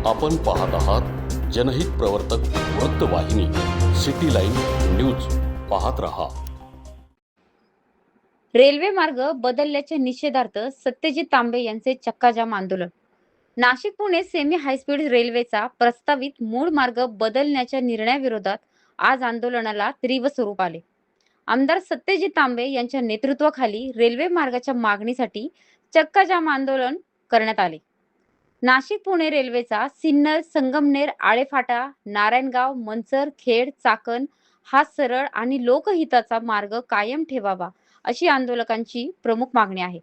आपण पाहत आहात जनहित प्रवर्तक वृत्तवाहिनी सिटी लाईन न्यूज. पाहत रहा. रेल्वे मार्ग बदलल्याच्या निषेधार्थ सत्यजित तांबे यांचे चक्काजाम आंदोलन. नाशिक पुणे सेमी हायस्पीड रेल्वेचा प्रस्तावित मूळ मार्ग बदलण्याच्या निर्णयाविरोधात आज आंदोलनाला तीव्र स्वरूप आले. आमदार सत्यजित तांबे यांच्या नेतृत्वाखाली रेल्वे मार्गाच्या मागणीसाठी चक्काजाम आंदोलन करण्यात आले. नाशिक पुणे रेल्वेचा सिन्नर, संगमनेर, आळेफाटा, नारायणगाव, मंचर, खेड, चाकण हा सरळ आणि लोकहिताचा मार्ग कायम ठेवावा अशी आंदोलकांची प्रमुख मागणी आहे.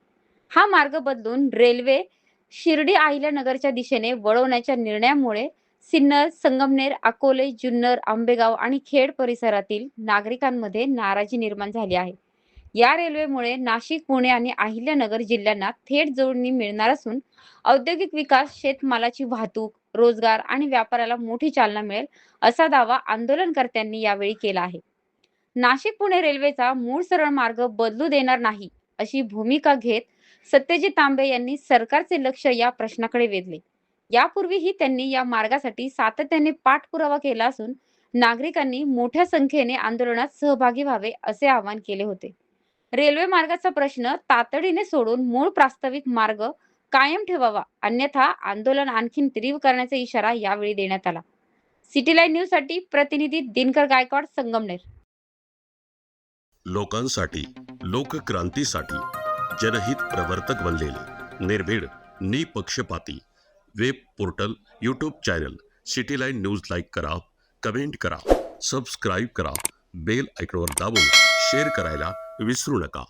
हा मार्ग बदलून रेल्वे शिर्डी अहिल्यानगरच्या दिशेने वळवण्याच्या निर्णयामुळे सिन्नर, संगमनेर, अकोले, जुन्नर, आंबेगाव आणि खेड परिसरातील नागरिकांमध्ये नाराजी निर्माण झाली आहे. या रेल्वेमुळे नाशिक, पुणे आणि अहिल्यानगर जिल्ह्यांना थेट जोडणी मिळणार असून औद्योगिक विकास, शेतमालाची वाहतूक, रोजगार आणि व्यापाराला मोठी चालना मिळेल असा दावा आंदोलनकर्त्यांनी यावेळी केला आहे. नाशिक पुणे रेल्वेचा मूळ सरळ मार्ग बदलू देणार नाही अशी भूमिका घेत सत्यजित तांबे यांनी सरकारचे लक्ष या प्रश्नाकडे वेधले. यापूर्वीही त्यांनी या मार्गासाठी सातत्याने पाठपुरावा केला असून नागरिकांनी मोठ्या संख्येने आंदोलनात सहभागी व्हावे असे आवाहन केले होते. रेल्वे मार्गाचा प्रश्न तातडीने सोडून मूळ प्रस्तावित मार्ग कायम ठेवावा, अन्यथा आंदोलन आणखी तीव्र करण्याचा इशारा यावेळी देण्यात आला. सिटी लाईन न्यूज साठी प्रतिनिधी दिनकर गायकवाड, संगमनेर. लोकांसाठी, लोकक्रांतीसाठी जनहित प्रवर्तक बनलेले निर्भीड, निपक्षपाती web portal, YouTube channel city line news like करा, कमेंट करा, सबस्क्राईब करा, बेल आयकॉनवर दाबून शेअर करायला विसरू नका.